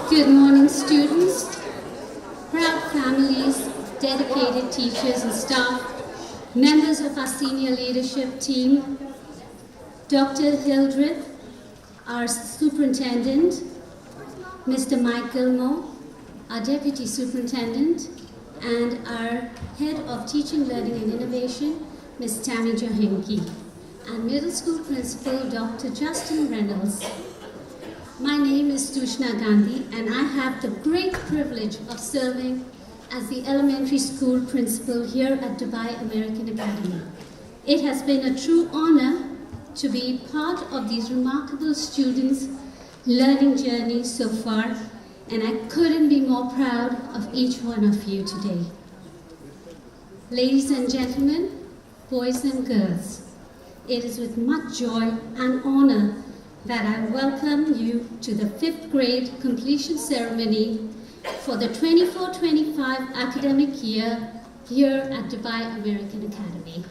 Good morning, students, proud families, dedicated teachers and staff, members of our senior leadership team, Dr. Hildreth, our superintendent, Mr. Mike Gilmore, our deputy superintendent, and our head of teaching, learning and innovation, Ms. Tammy Johinke, and middle school principal, Dr. Justin Reynolds. My name is Tushna Gandhi, and I have the great privilege of serving as the elementary school principal here at Dubai American Academy. It has been a true honor to be part of these remarkable students' learning journey so far, and I couldn't be more proud of each one of you today. Ladies and gentlemen, boys and girls, it is with much joy and honor that I welcome you to the 5th grade completion ceremony for the 24-25 academic year here at Dubai American Academy.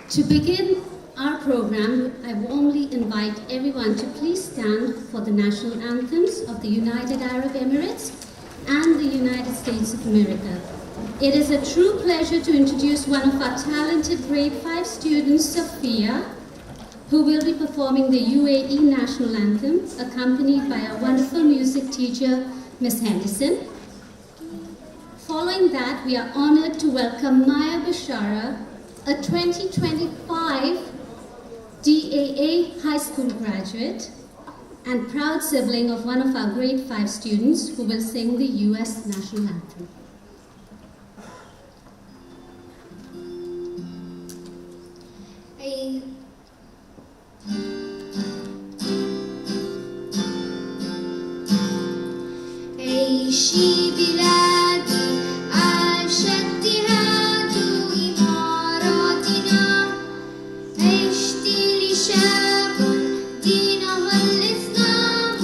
To begin our program, I warmly invite everyone to please stand for the national anthems of the United Arab Emirates and the United States of America. It is a true pleasure to introduce one of our talented grade 5 students, Sophia, who will be performing the UAE National Anthem, accompanied by our wonderful music teacher, Ms. Henderson. Following that, we are honored to welcome Maya Bashara, a 2025 DAA high school graduate and proud sibling of one of our grade 5 students who will sing the US National Anthem. عيشي بلادي عاش اتحاد إماراتنا عشتي لشاب دينه الإسلام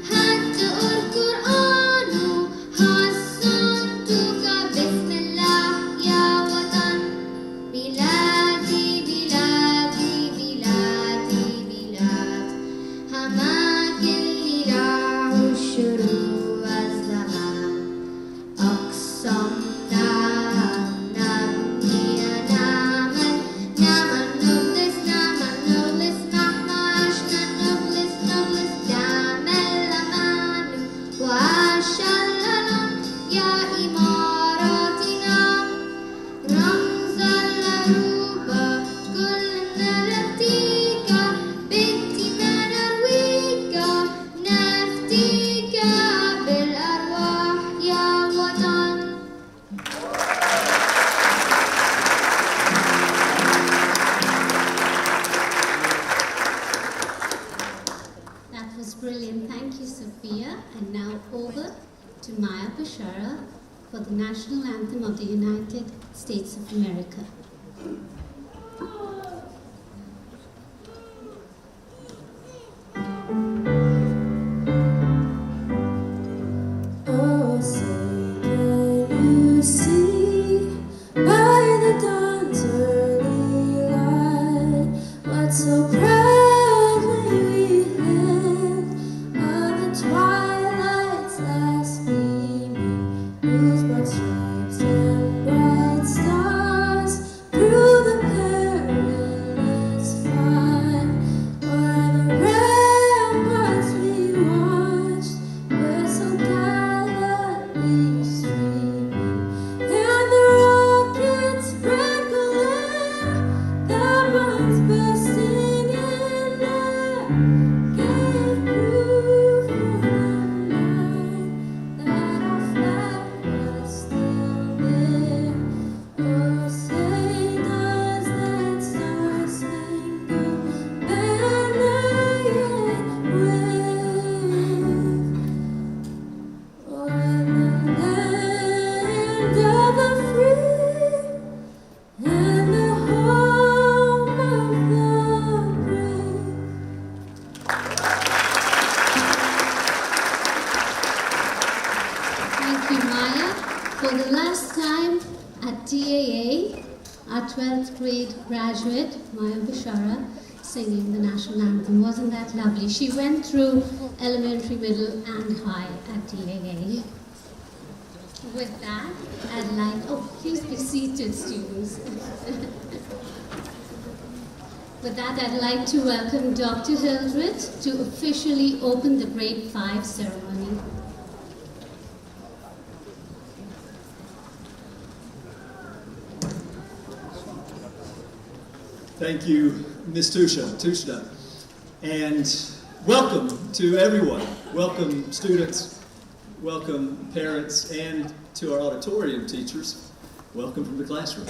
حتى القرآن حصنتك بسم الله يا وطن بلادي بلادي بلادي بلاد هماك اللي راعوا الشروق And now over to Maya Bashara for the national anthem of the United States of America. Oh, say can you see by the dawn's early light what so proudly we hailed of the twilight's last gleaming, whose broad stripes and bright stars through the perilous fight o'er the ramparts we watched were so gallantly streaming, and the rockets sprinkling, the bombs bursting in air, gave proof on the night that our flag was still there. Oh, say does that star-spangled banner yet wave o'er the land of the free and the home of the brave? Thank you, Maya. For the last time at DAA, our 12th grade graduate, Maya Bishara, singing the national anthem. Wasn't that lovely? She went through elementary, middle, and high at DAA. With that, I'd like, please be seated, students. With that, I'd like to welcome Dr. Hildred to officially open the Grade 5 ceremony. Thank you, Ms. Tushna. And welcome to everyone. Welcome students, welcome parents, and to our auditorium teachers. Welcome from the classroom.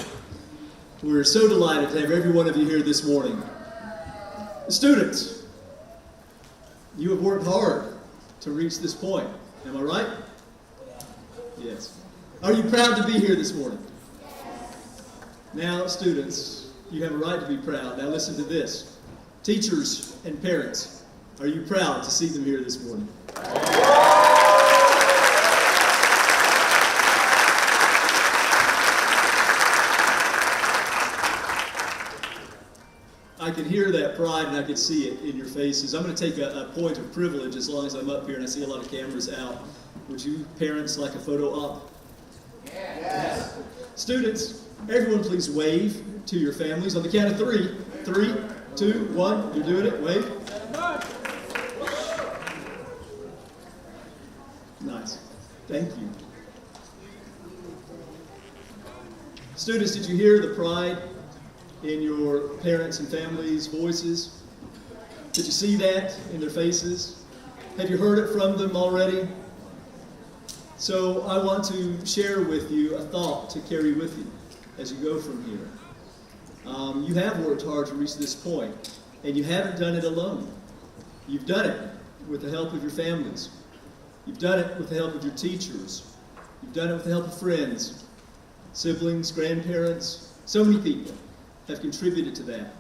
We're so delighted to have every one of you here this morning. Students, you have worked hard to reach this point. Am I right? Yes. Are you proud to be here this morning? Now, students, you have a right to be proud. Now listen to this. Teachers and parents, are you proud to see them here this morning? I can hear that pride and I can see it in your faces. I'm going to take a point of privilege as long as I'm up here and I see a lot of cameras out. Would you parents like a photo op? Yes. Students, everyone please wave to your families on the count of 3. 3, 2, 1. You're doing it. Wave. Nice. Thank you. Students, did you hear the pride in your parents and families' voices? Did you see that in their faces? Have you heard it from them already? So I want to share with you a thought to carry with you as you go from here. You have worked hard to reach this point, and you haven't done it alone. You've done it with the help of your families. You've done it with the help of your teachers. You've done it with the help of friends, siblings, grandparents. So many people have contributed to that.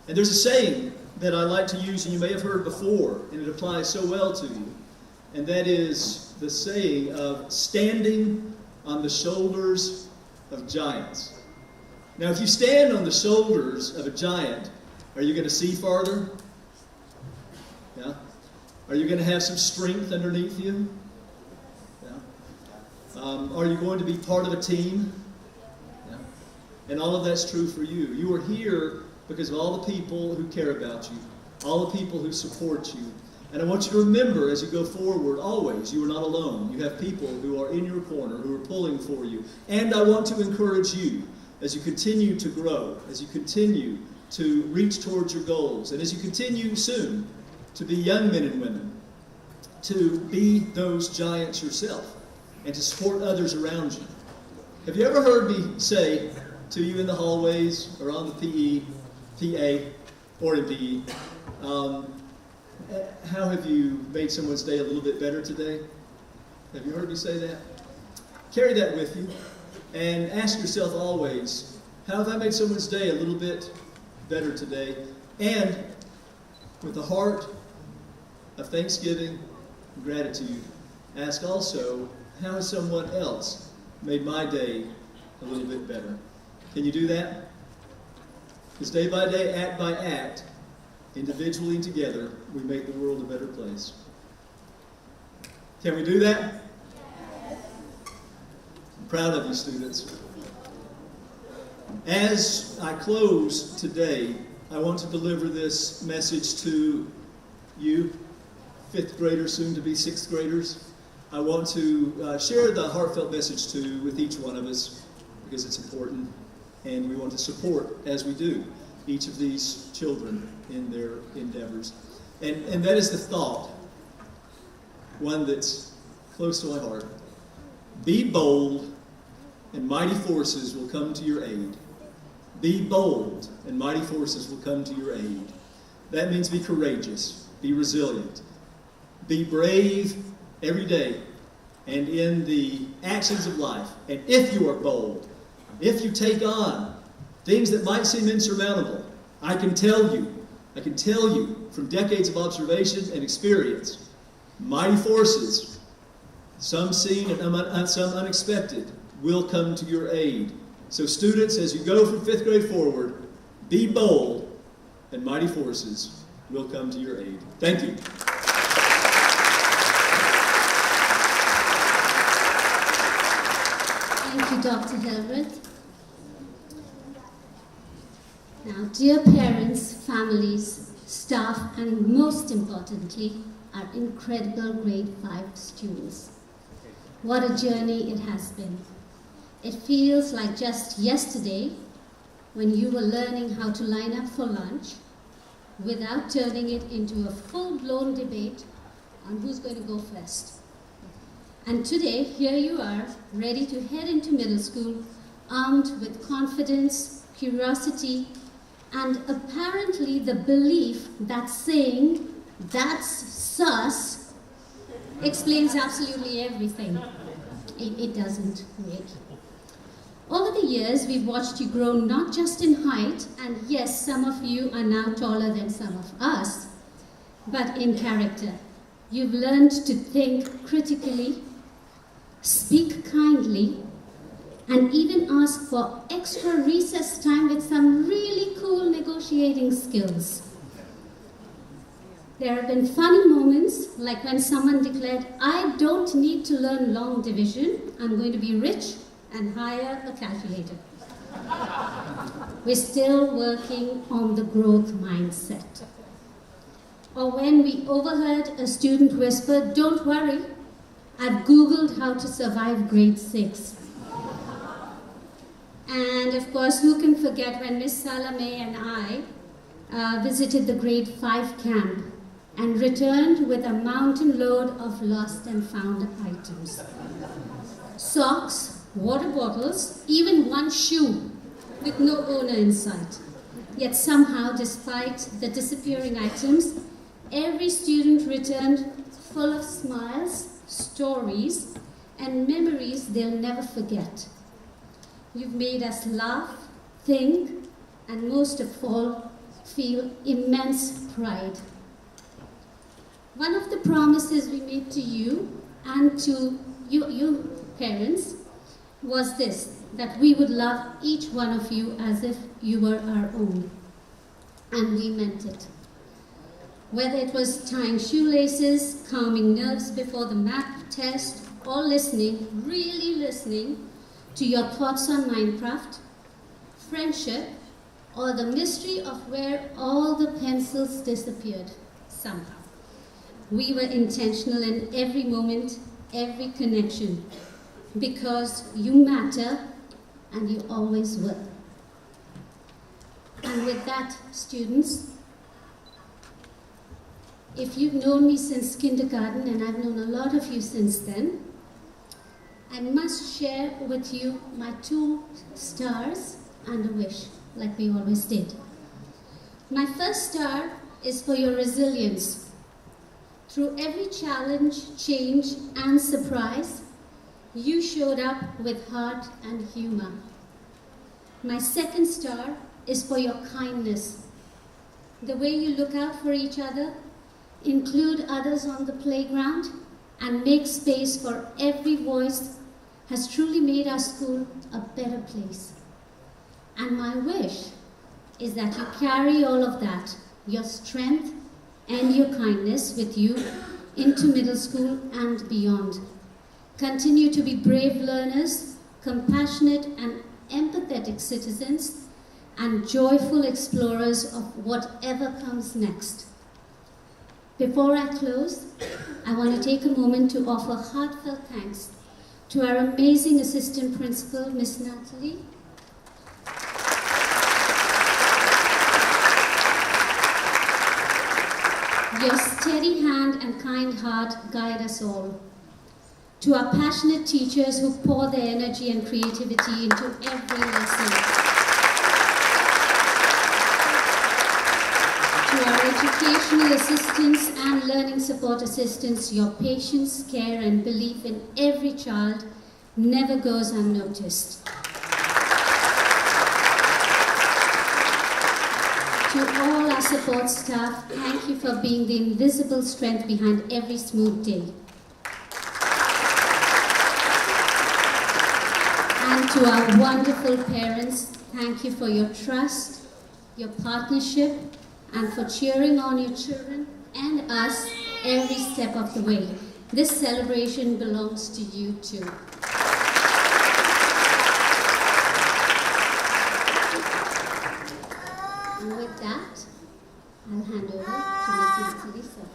And there's a saying that I like to use, and you may have heard before, and it applies so well to you, and that is the saying of standing on the shoulders of giants. Now, if you stand on the shoulders of a giant, are you going to see farther? Yeah? Are you going to have some strength underneath you? Yeah? Are you going to be part of a team? Yeah? And all of that's true for you. You are here because of all the people who care about you, all the people who support you. And I want you to remember as you go forward, always, you are not alone. You have people who are in your corner, who are pulling for you. And I want to encourage you as you continue to grow, as you continue to reach towards your goals, and as you continue soon to be young men and women, to be those giants yourself and to support others around you. Have you ever heard me say to you in the hallways or on the PA, or in PE, how have you made someone's day a little bit better today? Have you heard me say that? Carry that with you and ask yourself always, how have I made someone's day a little bit better today? And with a heart of thanksgiving and gratitude, ask also, how has someone else made my day a little bit better? Can you do that? Because day by day, act by act, individually and together, we make the world a better place. Can we do that? I'm proud of you, students. As I close today, I want to deliver this message to you, 5th graders, soon to be 6th graders. I want to share the heartfelt message with each one of us because it's important, and we want to support, as we do, each of these children in their endeavors. And that is the thought, one that's close to my heart. Be bold, and mighty forces will come to your aid. Be bold, and mighty forces will come to your aid. That means be courageous, be resilient, be brave every day and in the actions of life. And if you are bold, if you take on things that might seem insurmountable, I can tell you from decades of observation and experience, mighty forces, some seen and some unexpected, will come to your aid So students, as you go from 5th grade forward, be bold, and mighty forces will come to your aid. Thank you. Thank you, Dr. Hildreth. Now, dear parents, families, staff, and most importantly, our incredible grade 5 students. What a journey it has been. It feels like just yesterday when you were learning how to line up for lunch without turning it into a full-blown debate on who's going to go first. And today, here you are, ready to head into middle school, armed with confidence, curiosity, and apparently the belief that saying, "That's sus," explains absolutely everything. It doesn't, really. Over the years, we've watched you grow not just in height, and yes, some of you are now taller than some of us, but in character. You've learned to think critically, speak kindly, and even ask for extra recess time with some really cool negotiating skills. There have been funny moments, like when someone declared, "I don't need to learn long division, I'm going to be rich and hire a calculator." We're still working on the growth mindset. Or when we overheard a student whisper, "Don't worry, I've Googled how to survive grade 6. And of course, who can forget when Miss Salome and I visited the grade 5 camp and returned with a mountain load of lost and found items. Socks, water bottles, even one shoe with no owner in sight. Yet somehow, despite the disappearing items, every student returned full of smiles, stories, and memories they'll never forget. You've made us laugh, think, and most of all, feel immense pride. One of the promises we made to you and to you parents was this, that we would love each one of you as if you were our own. And we meant it. Whether it was tying shoelaces, calming nerves before the math test, or listening, really listening, to your thoughts on Minecraft, friendship, or the mystery of where all the pencils disappeared somehow. We were intentional in every moment, every connection, because you matter and you always will. And with that, students, if you've known me since kindergarten, and I've known a lot of you since then, I must share with you my 2 stars and a wish, like we always did. My first star is for your resilience. Through every challenge, change, and surprise, you showed up with heart and humor. My second star is for your kindness. The way you look out for each other, include others on the playground, and make space for every voice has truly made our school a better place. And my wish is that you carry all of that, your strength and your kindness, with you into middle school and beyond. Continue to be brave learners, compassionate and empathetic citizens, and joyful explorers of whatever comes next. Before I close, I want to take a moment to offer heartfelt thanks to our amazing assistant principal, Miss Natalie. Your steady hand and kind heart guide us all. To our passionate teachers who pour their energy and creativity into every lesson. To our educational assistants and learning support assistants, your patience, care, and belief in every child never goes unnoticed. To all our support staff, thank you for being the invisible strength behind every smooth day. And to our wonderful parents, thank you for your trust, your partnership, and for cheering on your children and us every step of the way. This celebration belongs to you too. And with that, I'll hand over to Ms. Natalie Savan.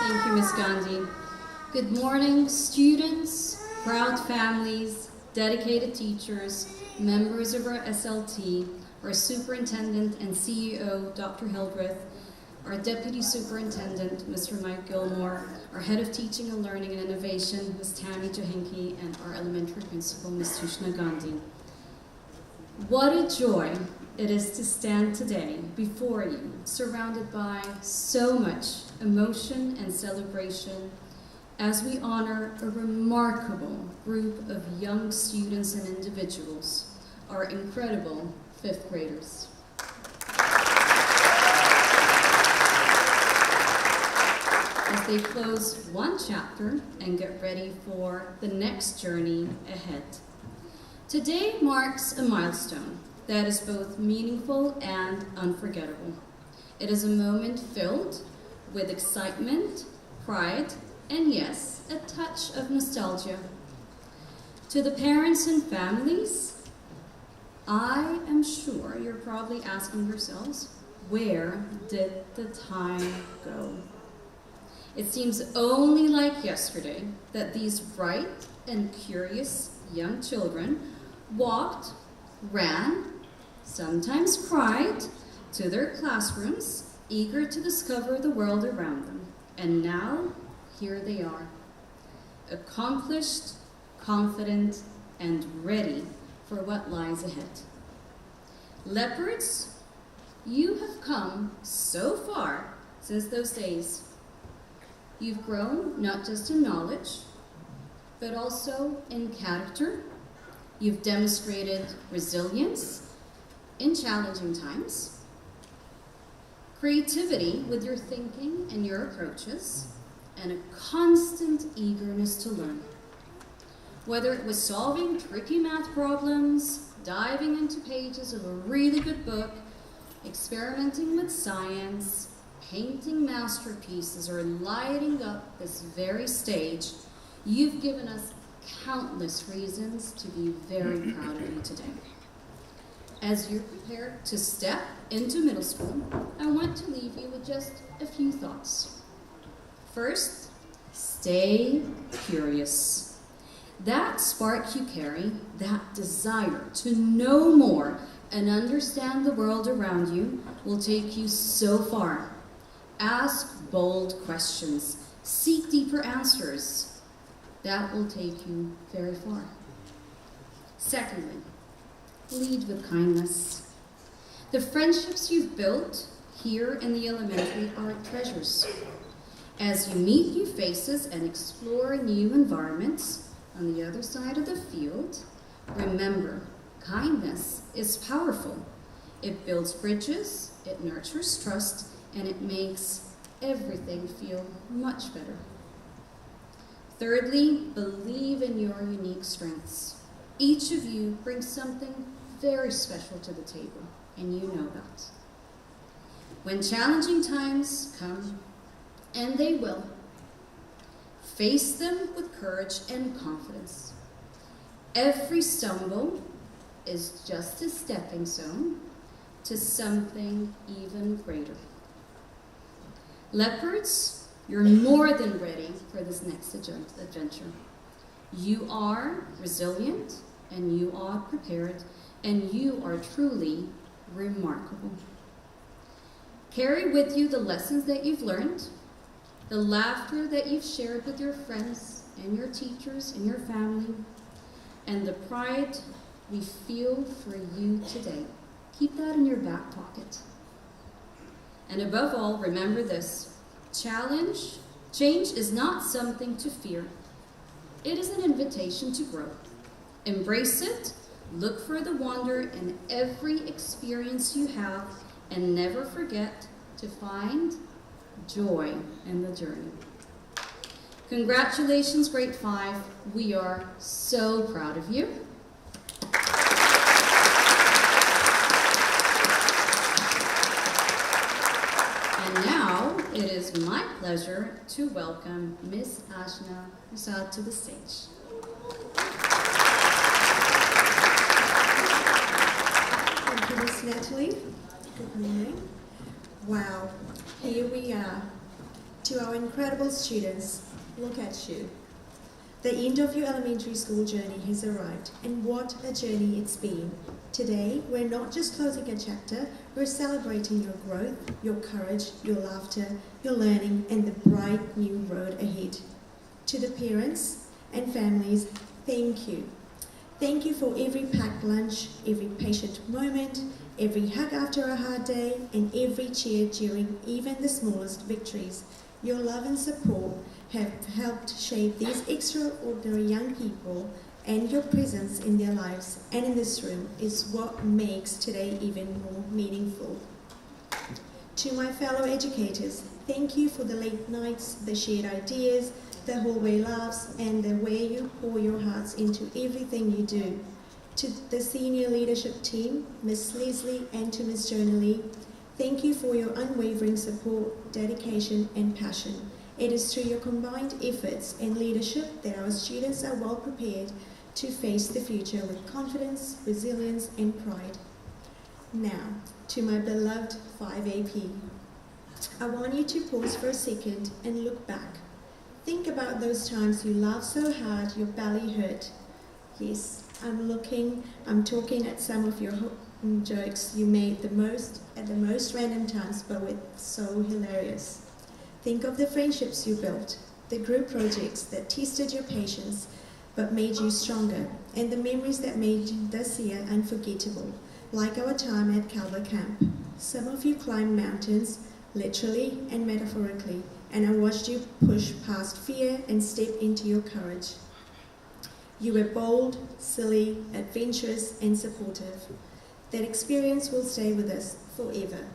Thank you, Ms. Gandhi. Good morning, students, proud families, dedicated teachers, members of our SLT, our superintendent and CEO, Dr. Hildreth, our deputy superintendent, Mr. Mike Gilmore, our head of teaching and learning and innovation, Ms. Tammy Johinke, and our elementary principal, Ms. Tushna Gandhi. What a joy it is to stand today before you, surrounded by so much emotion and celebration as we honor a remarkable group of young students and individuals, our incredible fifth graders. As they close one chapter and get ready for the next journey ahead. Today marks a milestone that is both meaningful and unforgettable. It is a moment filled with excitement, pride, and yes, a touch of nostalgia. To the parents and families, I am sure you're probably asking yourselves, where did the time go? It seems only like yesterday that these bright and curious young children walked, ran, sometimes cried, to their classrooms, eager to discover the world around them. And now, here they are, accomplished, confident, and ready for what lies ahead. Leopards, you have come so far since those days. You've grown not just in knowledge, but also in character. You've demonstrated resilience in challenging times, creativity with your thinking and your approaches, and a constant eagerness to learn. Whether it was solving tricky math problems, diving into pages of a really good book, experimenting with science, painting masterpieces, or lighting up this very stage, you've given us countless reasons to be very proud of you today. As you prepare to step into middle school, I want to leave you with just a few thoughts. First, stay curious. That spark you carry, that desire to know more and understand the world around you, will take you so far. Ask bold questions. Seek deeper answers. That will take you very far. Secondly, lead with kindness. The friendships you've built here in the elementary are treasures. As you meet new faces and explore new environments on the other side of the field, remember, kindness is powerful. It builds bridges, it nurtures trust, and it makes everything feel much better. Thirdly, believe in your unique strengths. Each of you brings something very special to the table, and you know that. When challenging times come, and they will, face them with courage and confidence. Every stumble is just a stepping stone to something even greater. Leopards, you're more than ready for this next adventure. You are resilient, and you are prepared, and you are truly remarkable. Carry with you the lessons that you've learned, the laughter that you've shared with your friends and your teachers and your family, and the pride we feel for you today. Keep that in your back pocket. And above all, remember this: change is not something to fear. It is an invitation to grow. Embrace it, look for the wonder in every experience you have, and never forget to find joy in the journey. Congratulations, Grade 5. We are so proud of you. And now it is my pleasure to welcome Miss Ashna Prasad to the stage. Thank you, Miss Natalie. Good morning. Wow, here we are. To our incredible students, look at you. The end of your elementary school journey has arrived, and what a journey it's been. Today, we're not just closing a chapter, we're celebrating your growth, your courage, your laughter, your learning, and the bright new road ahead. To the parents and families, thank you. Thank you for every packed lunch, every patient moment, every hug after a hard day, and every cheer during even the smallest victories. Your love and support have helped shape these extraordinary young people, and your presence in their lives and in this room is what makes today even more meaningful. To my fellow educators, thank you for the late nights, the shared ideas, the hallway laughs, and the way you pour your hearts into everything you do. To the senior leadership team, Miss Leslie and to Miss Jonah Lee, thank you for your unwavering support, dedication, and passion. It is through your combined efforts and leadership that our students are well prepared to face the future with confidence, resilience, and pride. Now, to my beloved 5AP. I want you to pause for a second and look back. Think about those times you laughed so hard your belly hurt. Yes, I'm talking at some of your jokes you made at the most random times, but were so hilarious. Think of the friendships you built, the group projects that tested your patience but made you stronger, and the memories that made this year unforgettable, like our time at Calvert Camp. Some of you climbed mountains, literally and metaphorically, and I watched you push past fear and step into your courage. You were bold, silly, adventurous, and supportive. That experience will stay with us forever.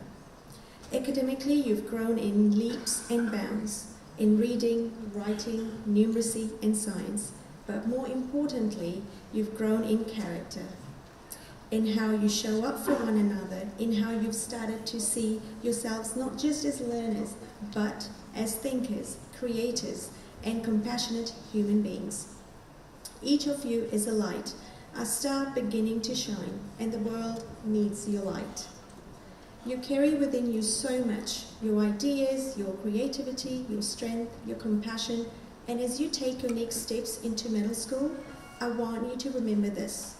Academically, you've grown in leaps and bounds, in reading, writing, numeracy, and science. But more importantly, you've grown in character, in how you show up for one another, in how you've started to see yourselves not just as learners, but as thinkers, creators, and compassionate human beings. Each of you is a light, a star beginning to shine, and the world needs your light. You carry within you so much, your ideas, your creativity, your strength, your compassion, and as you take your next steps into middle school, I want you to remember this.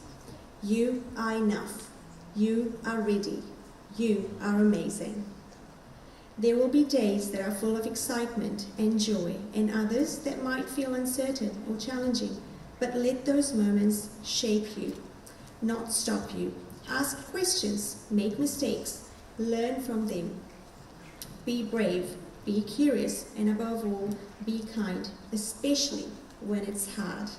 You are enough. You are ready. You are amazing. There will be days that are full of excitement and joy, and others that might feel uncertain or challenging, but let those moments shape you, not stop you. Ask questions, make mistakes, learn from them. Be brave, be curious, and above all, be kind, especially when it's hard.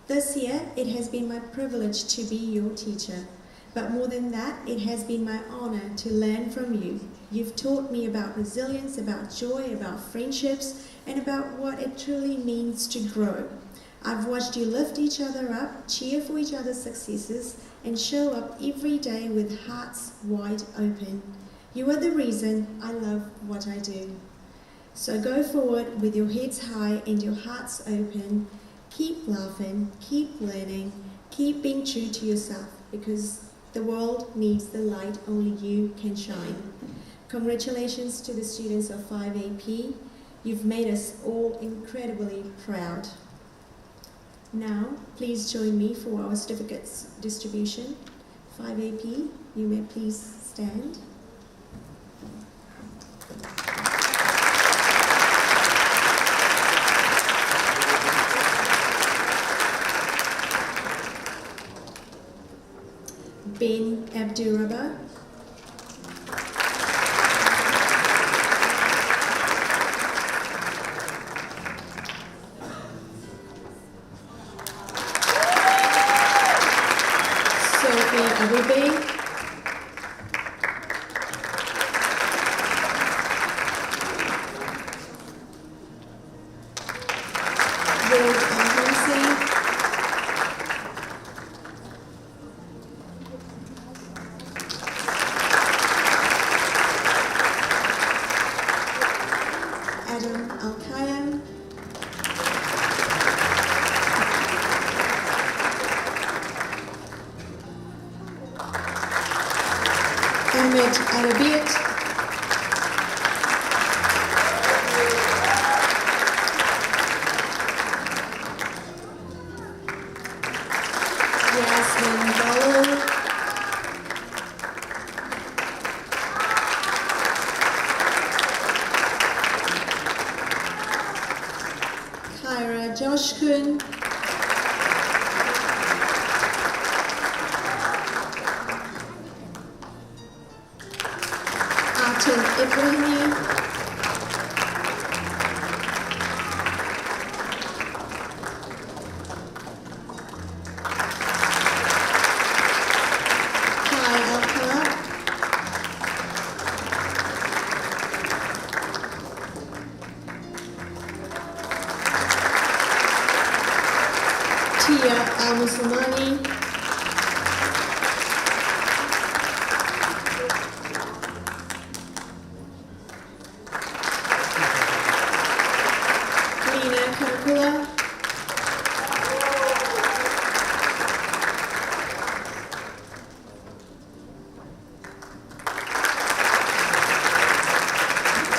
This year, it has been my privilege to be your teacher, but more than that, it has been my honor to learn from you. You've taught me about resilience, about joy, about friendships, and about what it truly means to grow. I've watched you lift each other up, cheer for each other's successes, and show up every day with hearts wide open. You are the reason I love what I do. So go forward with your heads high and your hearts open. Keep laughing, keep learning, keep being true to yourself, because the world needs the light only you can shine. Congratulations to the students of 5AP. You've made us all incredibly proud. Now, please join me for our certificates distribution. 5AP, you may please stand. Ben Abdurrahman. Sophie Abube. George Arabit, Yasmin Dolo, Kyra Joshkun, Artin Ibrahimi, Kai Alcala, Tia Al-Muslimani, Lina Kankula,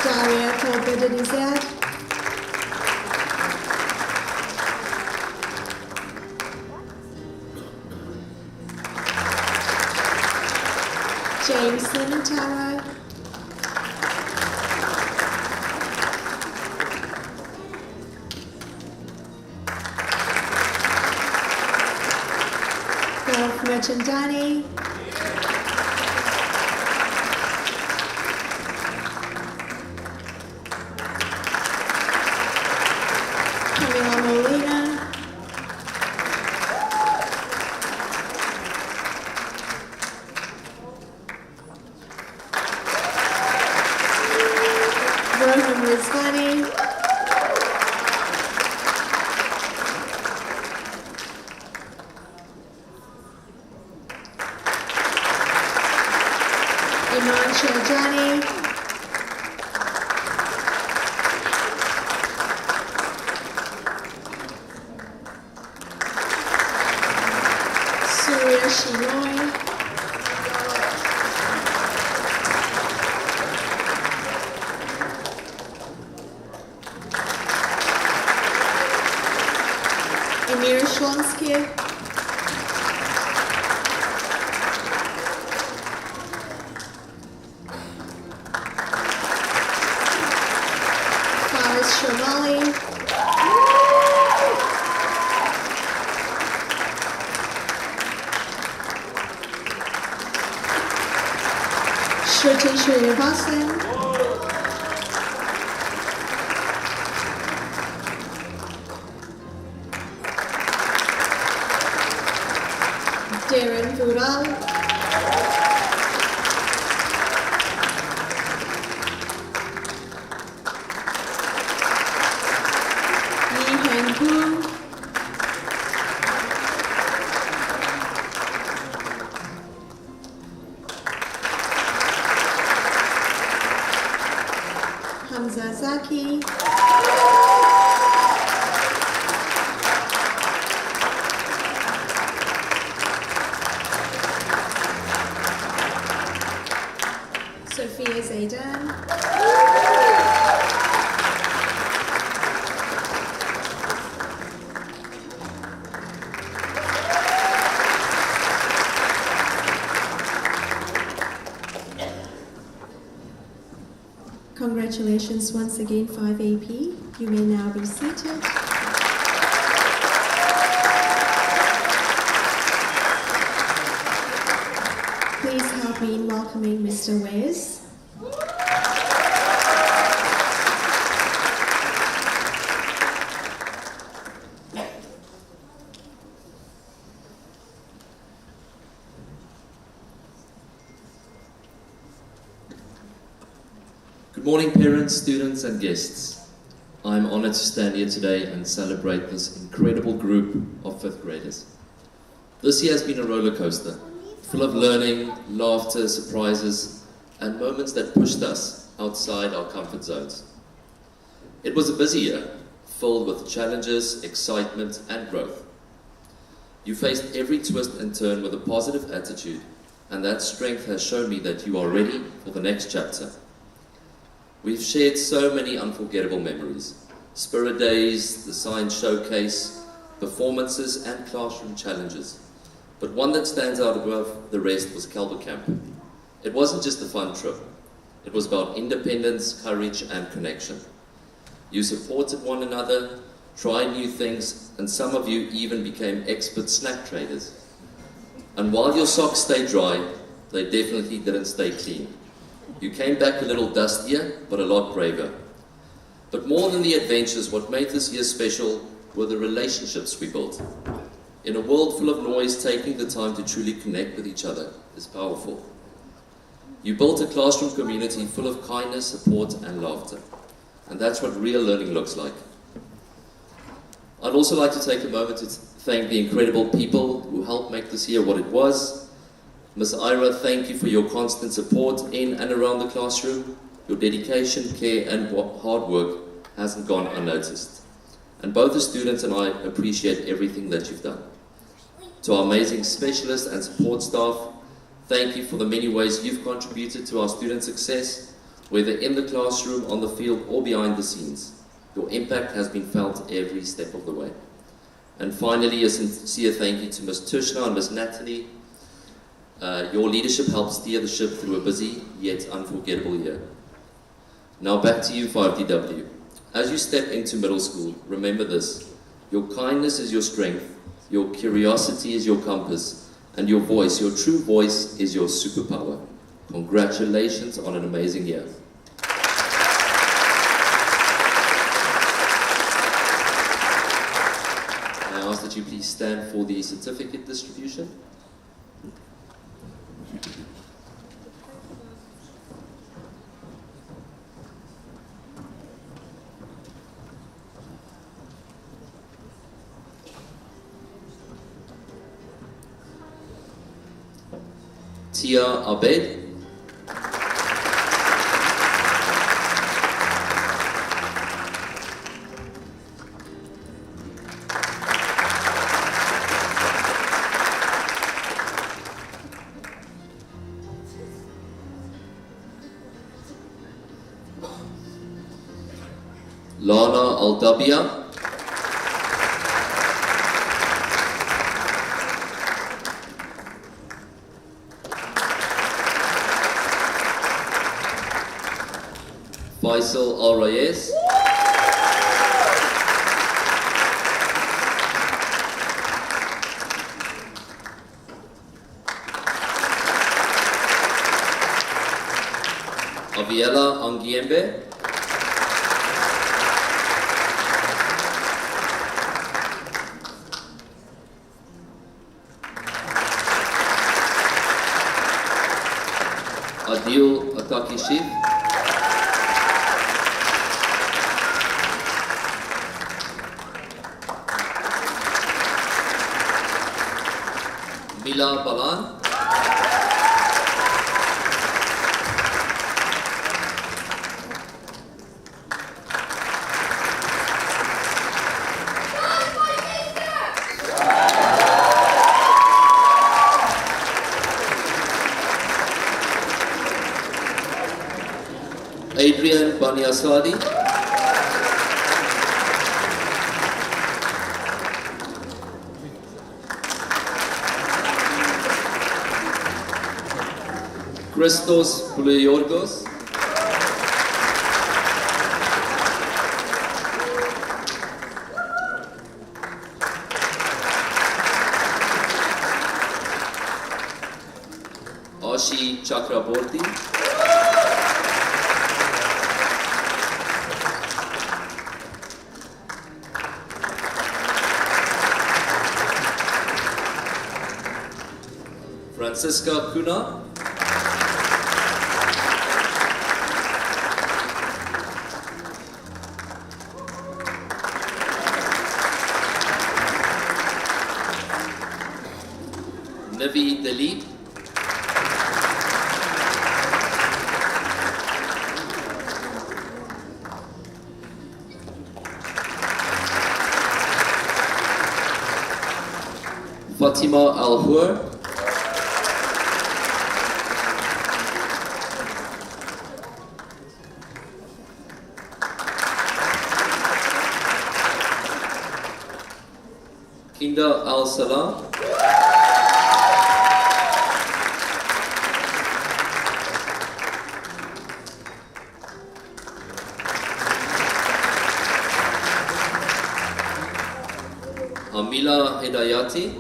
Daria Kolbedinizad, James Linatara, Ralph Merchandani, Camila Molina, Rohan Rizvani, Iman Sharjani, Surya Shinoy, Emir Shlonsky, Faris Shamali, Shruti Srinivasan, Darren Vural, Yi Han Boom, Hamza Zaki, Sophia Zaidan, Congratulations once again, 5AP. You may now be seated. Please help me in welcoming Mr. Wes. Good morning, parents, students, and guests. I'm honored to stand here today and celebrate this incredible group of fifth graders. This year has been a roller coaster, full of learning, laughter, surprises, and moments that pushed us outside our comfort zones. It was a busy year, filled with challenges, excitement, and growth. You faced every twist and turn with a positive attitude and that strength has shown me that you are ready for the next chapter. We've shared so many unforgettable memories. Spirit Days, the Science Showcase, performances and classroom challenges. But one that stands out above the rest was Kelber Camp. It wasn't just a fun trip. It was about independence, courage and connection. You supported one another, tried new things, and some of you even became expert snack traders. And while your socks stayed dry, they definitely didn't stay clean. You came back a little dustier, but a lot braver. But more than the adventures, what made this year special were the relationships we built. In a world full of noise, taking the time to truly connect with each other is powerful. You built a classroom community full of kindness, support, and laughter. And that's what real learning looks like. I'd also like to take a moment to thank the incredible people who helped make this year what it was. Ms. Ira, thank you for your constant support in and around the classroom. Your dedication, care, and hard work hasn't gone unnoticed. And both the students and I appreciate everything that you've done. To our amazing specialists and support staff, thank you for the many ways you've contributed to our student success, whether in the classroom, on the field, or behind the scenes. Your impact has been felt every step of the way. And finally, a sincere thank you to Ms. Tushna and Ms. Natalie. Your leadership helped steer the ship through a busy yet unforgettable year. Now back to you, 5DW. As you step into middle school, remember this: your kindness is your strength, your curiosity is your compass, and your voice, your true voice, is your superpower. Congratulations on an amazing year. I ask that you please stand for the certificate distribution. Tia Abed. Lana Aldabia. Faisal Al-Rayes. Aviela Angiembe. Adil Atakishif. Mila Balan. Adrian Baniasadi. Christos Puleyorgos. Ashi Chakraborty. Francisca Kuna. Navi Dalip. Fatima Al-Hur. Kinder Al-Salam. Amila Hidayati.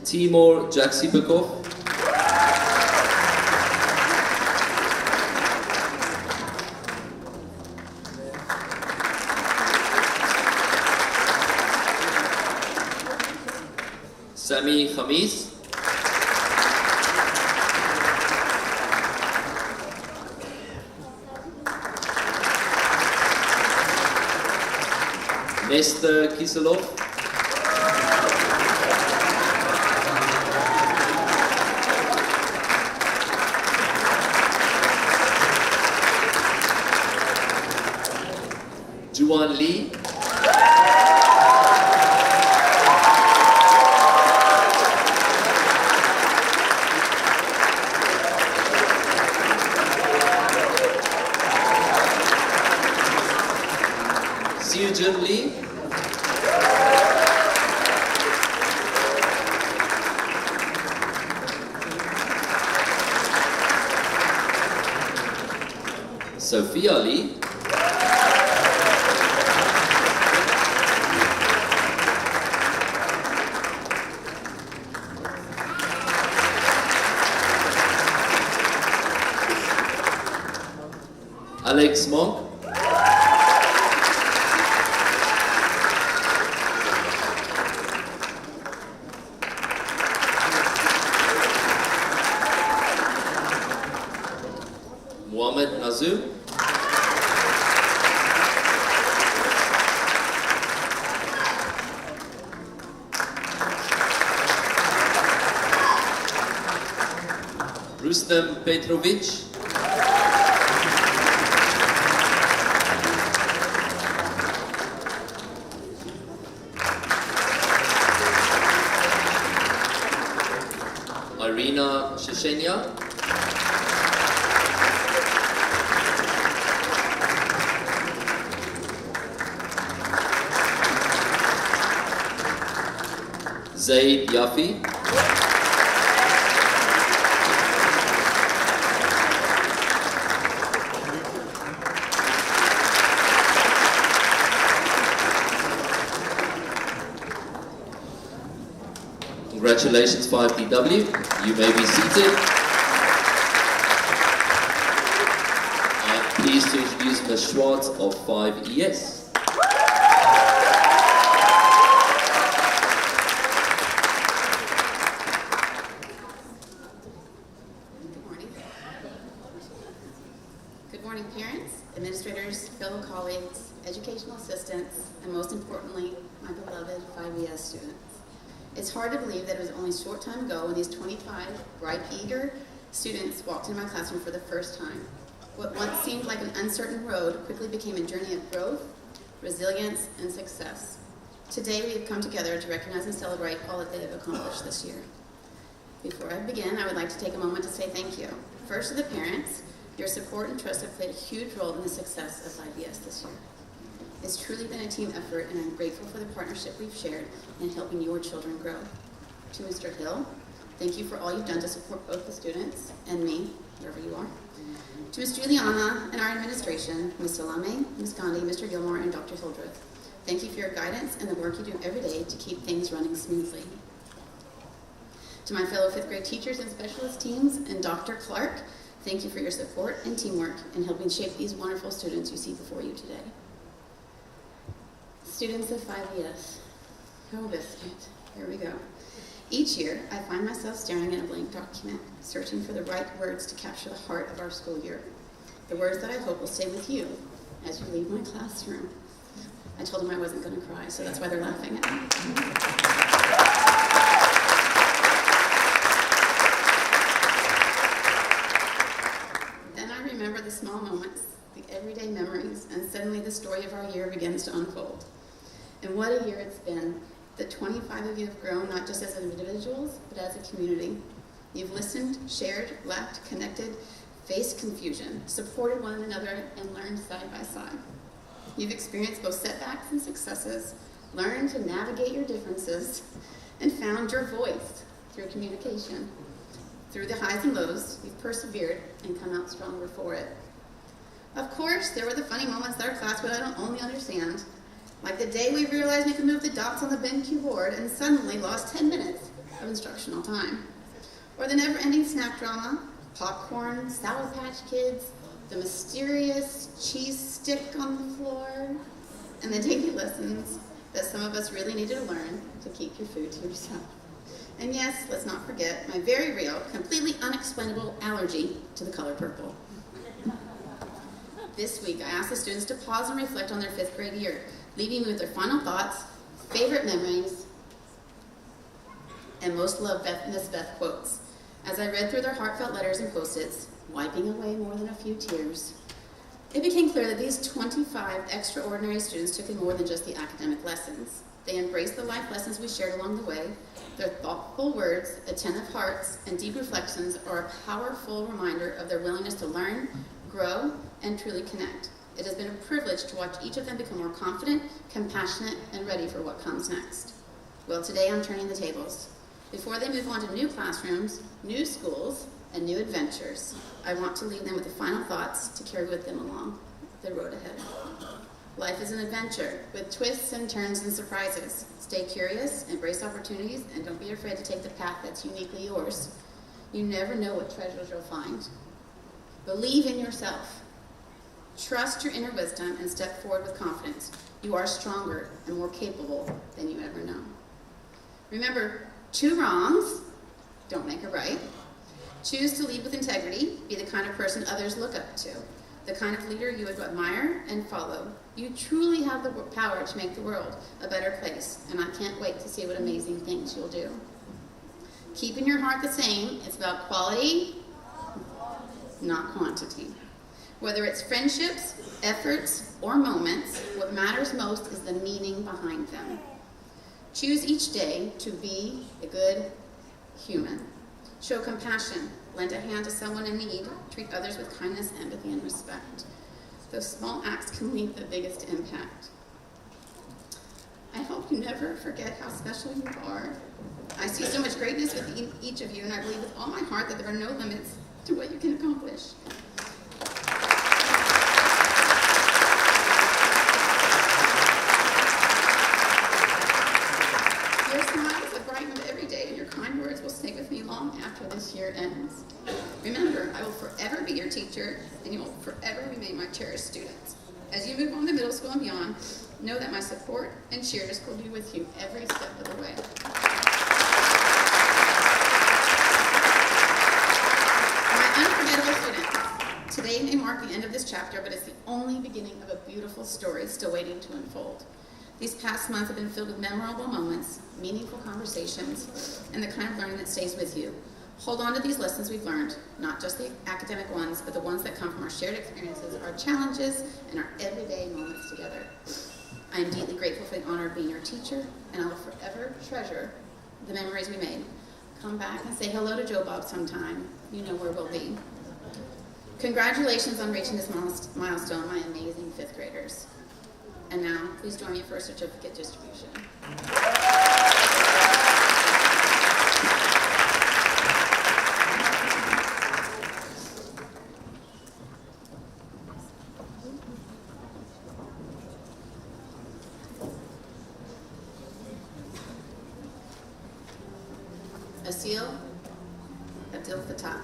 Timur Jaksibekov. Sami Khamis. Nesta Kiselov. Juan Lee. Siujun Lee. Sophia Lee. Alex Monk. Muhammad Nazum. Rustem Petrovic. Irina Sheshenia. Zaid Yafi. Congratulations 5DW, you may be seated. I'm pleased to introduce Ms. Schwartz of 5ES. Good morning. Good morning, parents, administrators, fellow colleagues, educational assistants, and most importantly, my beloved 5ES students. It's hard to believe that it was only a short time ago when these 25 bright, eager students walked into my classroom for the first time. What once seemed like an uncertain road quickly became a journey of growth, resilience, and success. Today we have come together to recognize and celebrate all that they have accomplished this year. Before I begin, I would like to take a moment to say thank you. First to the parents, your support and trust have played a huge role in the success of 5ES this year. It's truly been a team effort, and I'm grateful for the partnership we've shared in helping your children grow. To Mr. Hill, thank you for all you've done to support both the students and me, wherever you are. To Ms. Juliana and our administration, Ms. Salame, Ms. Gandhi, Mr. Gilmore, and Dr. Hildreth, thank you for your guidance and the work you do every day to keep things running smoothly. To my fellow 5th grade teachers and specialist teams, and Dr. Clark, thank you for your support and teamwork in helping shape these wonderful students you see before you today. Students of 5ES, oh biscuit, here we go. Each year, I find myself staring at a blank document, searching for the right words to capture the heart of our school year. The words that I hope will stay with you as you leave my classroom. I told them I wasn't going to cry, so that's why they're laughing at me. Then I remember the small moments, the everyday memories, and suddenly the story of our year begins to unfold. And what a year it's been. The 25 of you have grown not just as individuals, but as a community. You've listened, shared, laughed, connected, faced confusion, supported one another, and learned side by side. You've experienced both setbacks and successes, learned to navigate your differences, and found your voice through communication. Through the highs and lows, you've persevered and come out stronger for it. Of course, there were the funny moments that our class would only understand, like the day we realized we could move the dots on the BenQ board and suddenly lost 10 minutes of instructional time. Or the never-ending snack drama, popcorn, Sour Patch Kids, the mysterious cheese stick on the floor, and the daily lessons that some of us really needed to learn to keep your food to yourself. And yes, let's not forget my very real, completely unexplainable allergy to the color purple. This week, I asked the students to pause and reflect on their 5th grade year, leaving me with their final thoughts, favorite memories, and most loved Miss Beth quotes. As I read through their heartfelt letters and post-its, wiping away more than a few tears, it became clear that these 25 extraordinary students took in more than just the academic lessons. They embraced the life lessons we shared along the way. Their thoughtful words, attentive hearts, and deep reflections are a powerful reminder of their willingness to learn, grow, and truly connect. It has been a privilege to watch each of them become more confident, compassionate, and ready for what comes next. Well, today I'm turning the tables. Before they move on to new classrooms, new schools, and new adventures, I want to leave them with the final thoughts to carry with them along the road ahead. Life is an adventure with twists and turns and surprises. Stay curious, embrace opportunities, and don't be afraid to take the path that's uniquely yours. You never know what treasures you'll find. Believe in yourself. Trust your inner wisdom and step forward with confidence. You are stronger and more capable than you ever know. Remember, 2 wrongs don't make a right. Choose to lead with integrity. Be the kind of person others look up to. The kind of leader you would admire and follow. You truly have the power to make the world a better place, and I can't wait to see what amazing things you'll do. Keeping your heart the same, it's about quality, not quantity. Whether it's friendships, efforts, or moments, what matters most is the meaning behind them. Choose each day to be a good human. Show compassion, lend a hand to someone in need, treat others with kindness, empathy, and respect. Those small acts can leave the biggest impact. I hope you never forget how special you are. I see so much greatness within each of you, and I believe with all my heart that there are no limits to what you can accomplish. Your smiles have brightened every day, and your kind words will stay with me long after this year ends. Remember, I will forever be your teacher, and you will forever remain my cherished students. As you move on to middle school and beyond, know that my support and cheers will be with you every step of the way. My unforgettable students, today may mark the end of this chapter, but it's the only beginning of a beautiful story still waiting to unfold. These past months have been filled with memorable moments, meaningful conversations, and the kind of learning that stays with you. Hold on to these lessons we've learned, not just the academic ones, but the ones that come from our shared experiences, our challenges, and our everyday moments together. I am deeply grateful for the honor of being your teacher, and I will forever treasure the memories we made. Come back and say hello to Joe Bob sometime. You know where we'll be. Congratulations on reaching this milestone, my amazing 5th graders. And now, please join me for a certificate distribution. Asil Abdel Fattah.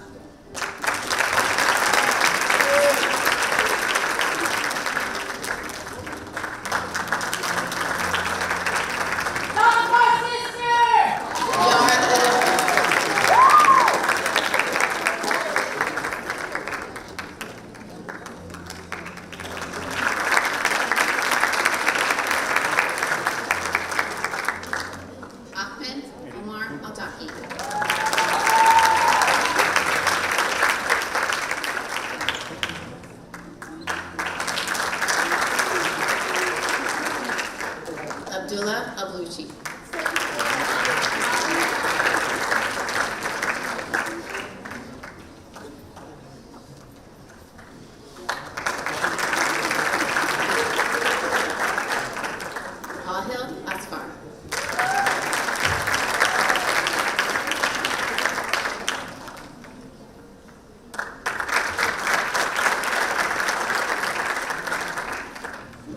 Abdullah Abluchi. Ahil Asfar.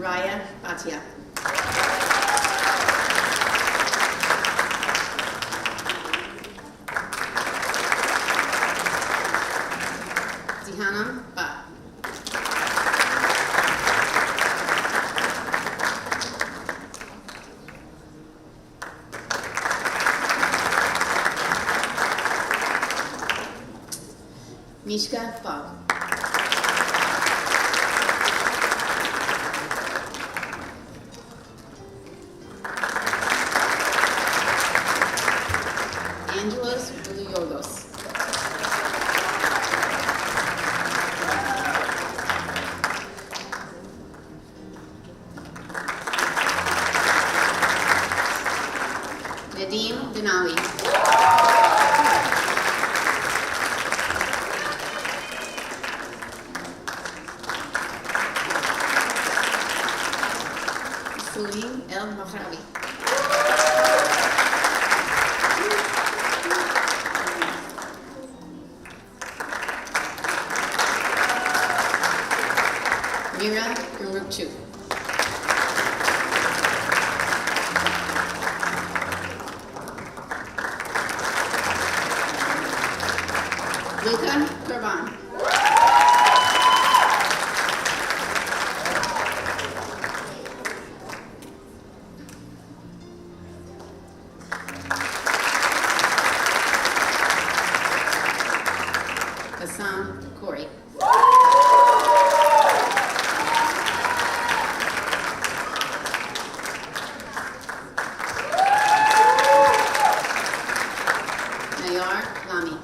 Raya Bhatia. Zihanam Ba. Mishka Bob. Angelos Uluyorgos. Nadim Denali. Salim El Mahrawi. Mira Gurupchu. Luca Kurban. Hassan Corey. Nayar Lami.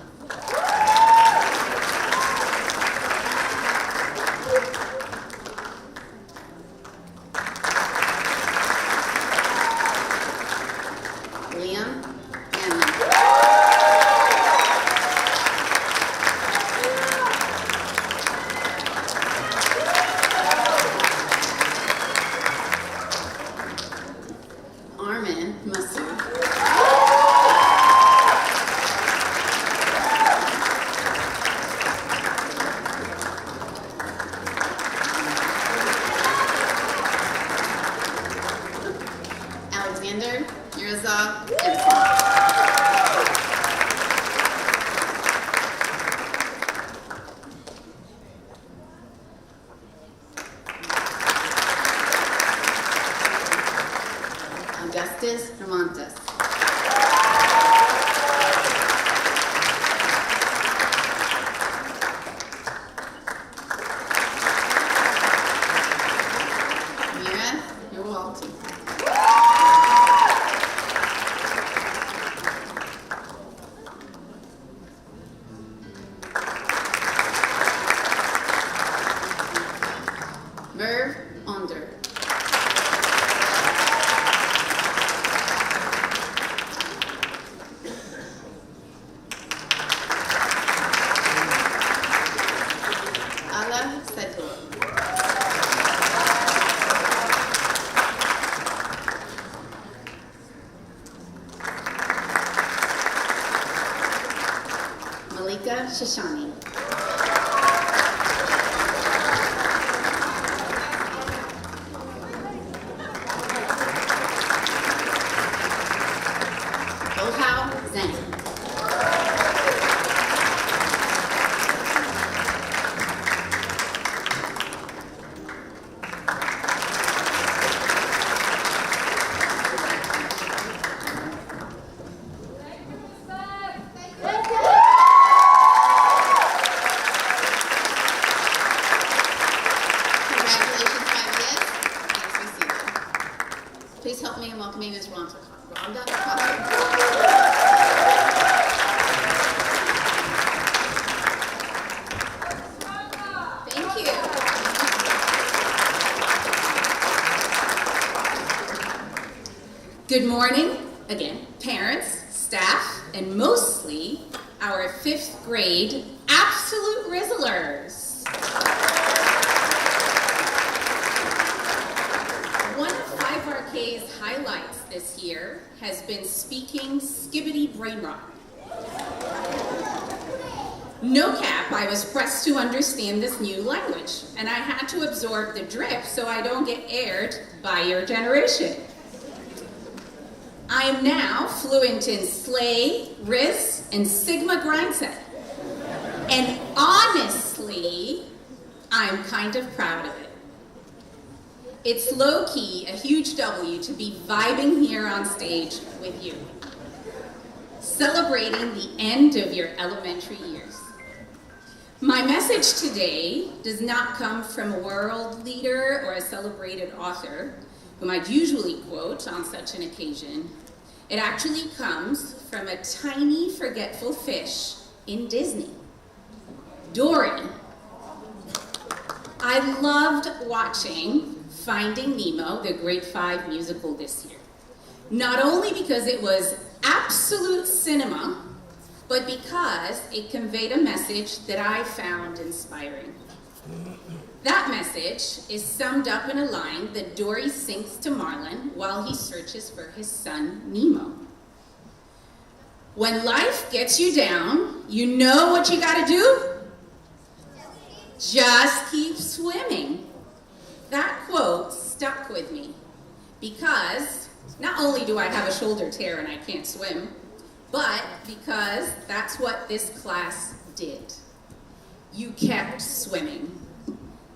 Liam Hanlon. Armin Masood. Alexander Mirzov Edson. Augustus Ramontes. Mira Urwalti. Merv Onder. Ala Seto. Malika Shashani. Ohao Zhang. Congratulations, 5ES. Nice to see you. Please help me in welcoming Ms. Rhonda Cochran. Thank you. Good morning. again, parents, staff, and mostly our 5th grade absolute rizzlers. One of 5RK's highlights this year has been speaking skibbity brain rot. No cap, I was pressed to understand this new language, and I had to absorb the drip so I don't get aired by your generation. I am now fluent in Slay, Riz, and Sigma grindset. And honestly, I'm kind of proud of it. It's low-key a huge W to be vibing here on stage with you, celebrating the end of your elementary years. My message today does not come from a world leader or a celebrated author, whom I'd usually quote on such an occasion. It actually comes from a tiny, forgetful fish in Disney, Dory. I loved watching Finding Nemo, the grade 5 musical this year. Not only because it was absolute cinema, but because it conveyed a message that I found inspiring. That message is summed up in a line that Dory sings to Marlin while he searches for his son, Nemo. When life gets you down, you know what you gotta do? Just keep swimming. That quote stuck with me because not only do I have a shoulder tear and I can't swim, but because that's what this class did. You kept swimming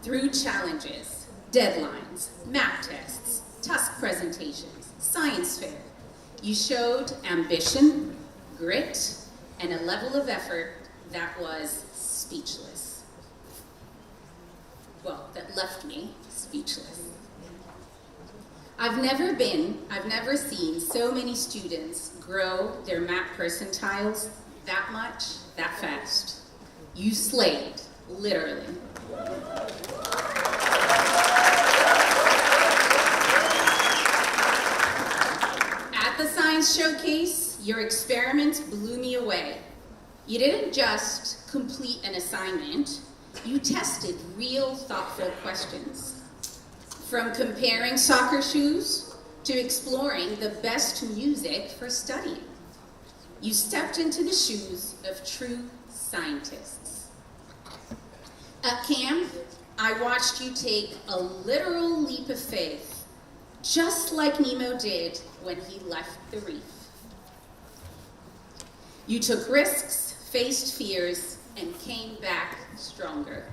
through challenges, deadlines, math tests, task presentations, science fair. You showed ambition, grit, and a level of effort that was speechless. Well, that left me speechless. I've never seen so many students grow their math percentiles that much, that fast. You slayed, literally. At the science showcase, your experiments blew me away. You didn't just complete an assignment, you tested real, thoughtful questions. From comparing soccer shoes to exploring the best music for studying. You stepped into the shoes of true scientists. At camp, I watched you take a literal leap of faith, just like Nemo did when he left the reef. You took risks, faced fears, and came back stronger.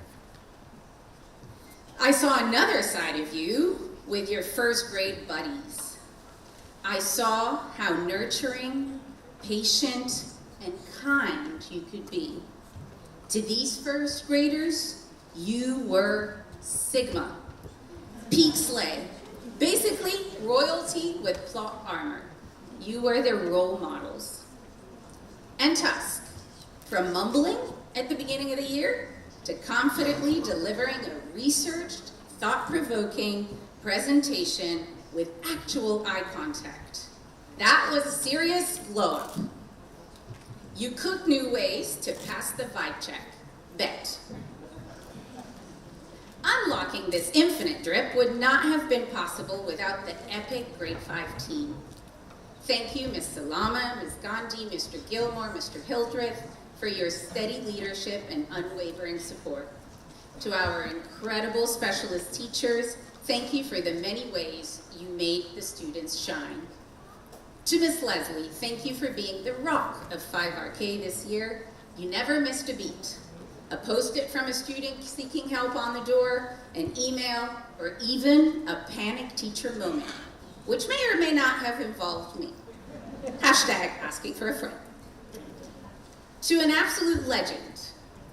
I saw another side of you with your first grade buddies. I saw how nurturing, patient, and kind you could be. To these first graders, you were Sigma, peak slay, basically royalty with plot armor. You were their role models. And Tusk, from mumbling at the beginning of the year to confidently delivering a researched, thought-provoking presentation with actual eye contact. That was a serious glow-up. You cooked new ways to pass the vibe check. Bet. Unlocking this infinite drip would not have been possible without the epic grade 5 team. Thank you, Ms. Salama, Ms. Gandhi, Mr. Gilmore, Mr. Hildreth, for your steady leadership and unwavering support. To our incredible specialist teachers, thank you for the many ways you made the students shine. To Ms. Leslie, thank you for being the rock of 5RK this year. You never missed a beat. A post-it from a student seeking help on the door, an email, or even a panic teacher moment, which may or may not have involved me. Hashtag asking for a friend. To an absolute legend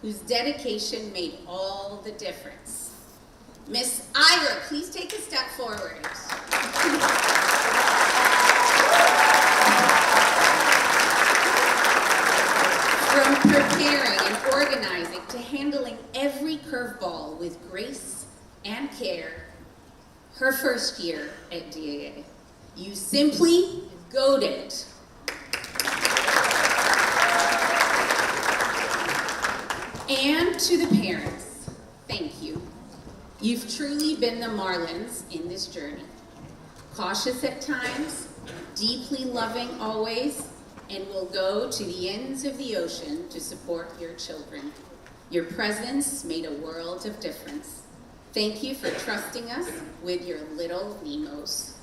whose dedication made all the difference. Miss Ira, please take a step forward. From preparing and organizing to handling every curveball with grace and care, her first year at DAA. You simply Goated. And to the parents, thank you. You've truly been the Marlins in this journey. Cautious at times, deeply loving always, and will go to the ends of the ocean to support your children. Your presence made a world of difference. Thank you for trusting us with your little Nemos.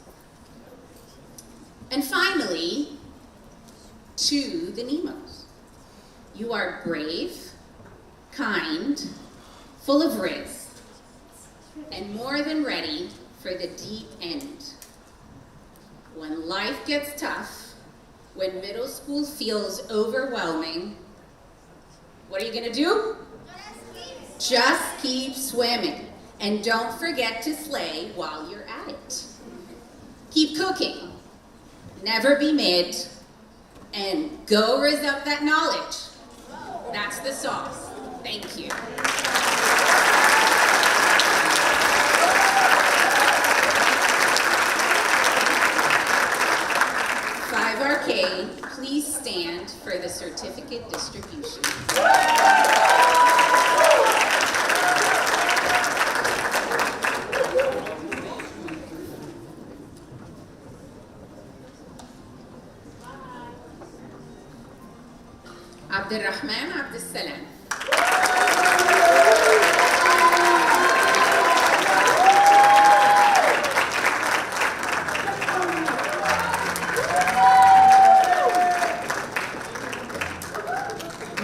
And finally, to the Nemos. You are brave, kind, full of riz, and more than ready for the deep end. When life gets tough, when middle school feels overwhelming, what are you gonna do? Just keep swimming, and don't forget to slay while you're at it. Keep cooking, never be mid, and go riz up that knowledge. That's the sauce. Thank you. 5RK, please stand for the certificate distribution. Abdurrahman Abdussalam.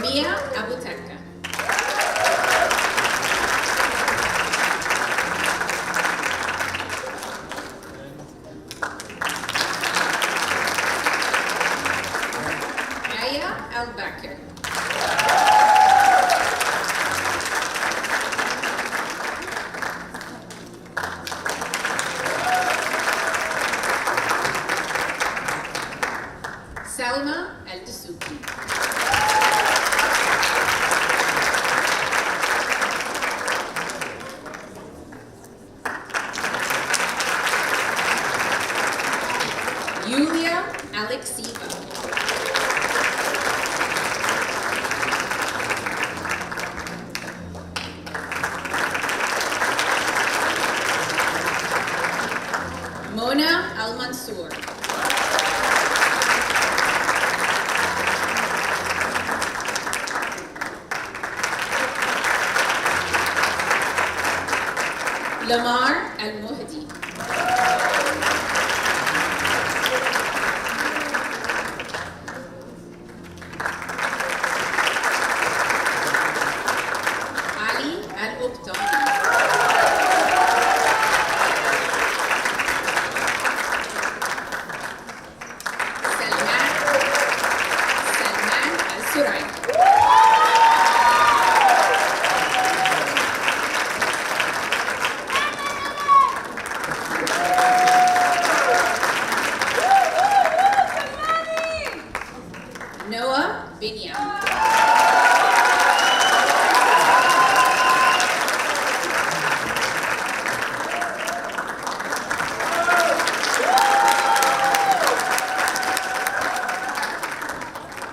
Mia Abutakka. Aya Al-Bakr. Salma Al-Dasuki. Yulia Alexieva. Mona Al-Mansour. Lamar Al-Muhdi. Ali Al-Uqtani. Salman Al-Surai. Noah Binyam.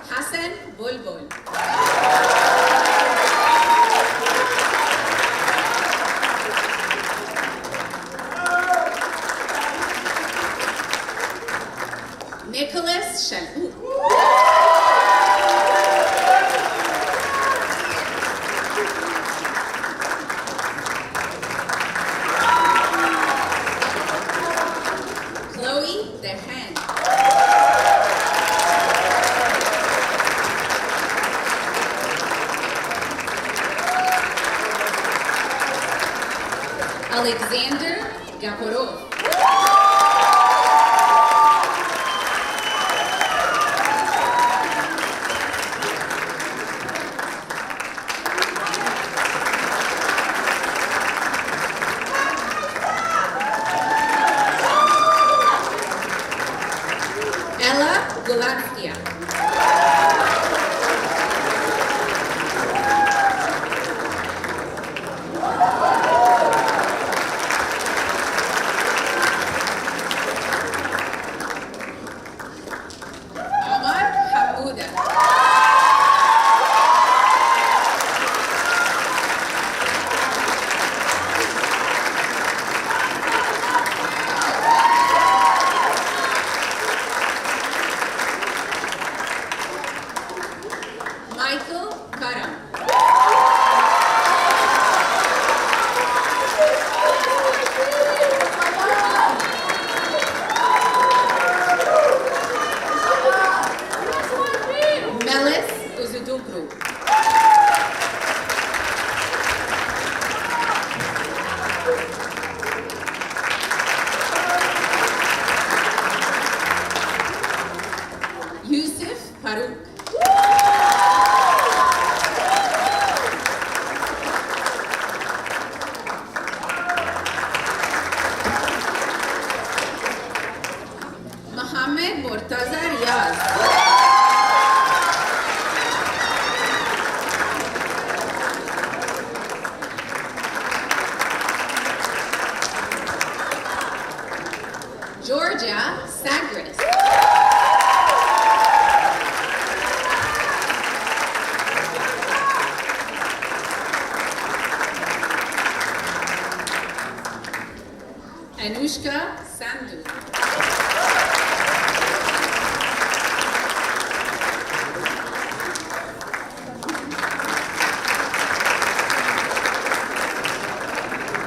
Hassan Bulbul. Nicholas Shalhoub. Chloe Dehan. Alexander Gaporov. Ella Gulatskia. Omar Hamouda. Michael Karam. Melis Uzuduglu. Yusuf Farooq. Mohammed Murtaza Riaz. Georgia Sagris. Anushka Sandhu.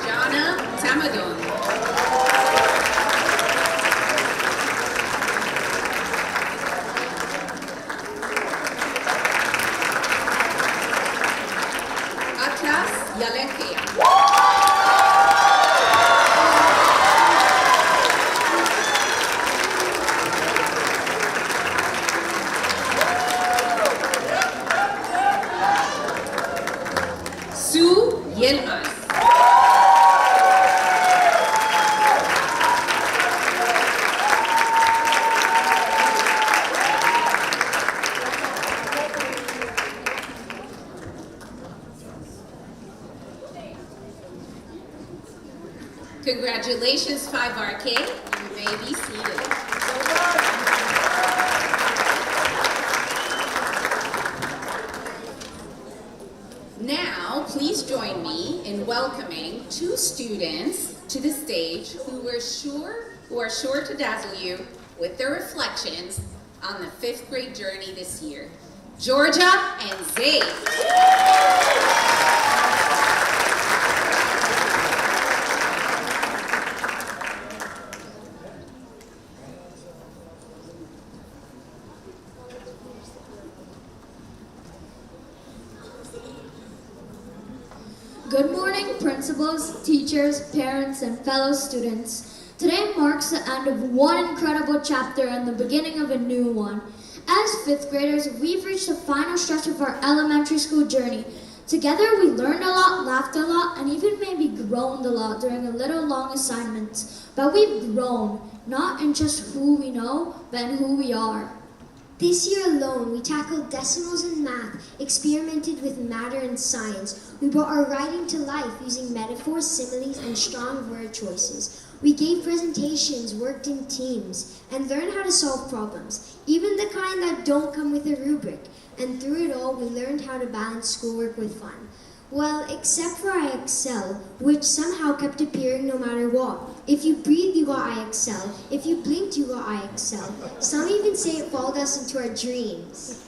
Jana Tamadon. Atlas Yalekia. Sue Yilmaz. Congratulations, 5RK. You may be seated. Now, please join me in welcoming two students to the stage who are sure to dazzle you with their reflections on the 5th grade journey this year. Georgia and Zayd. Good morning, principals, teachers, parents, and fellow students. Today marks the end of one incredible chapter and the beginning of a new one. As 5th graders, we've reached the final stretch of our elementary school journey. Together, we learned a lot, laughed a lot, and even maybe groaned a lot during a little long assignments. But we've grown, not in just who we know, but in who we are. This year alone, we tackled decimals and math, experimented with matter and science. We brought our writing to life using metaphors, similes, and strong word choices. We gave presentations, worked in teams, and learned how to solve problems, even the kind that don't come with a rubric. And through it all, we learned how to balance schoolwork with fun. Well, except for IXL, which somehow kept appearing no matter what. If you breathe, you got IXL. If you blinked, you got IXL. Some even say it followed us into our dreams.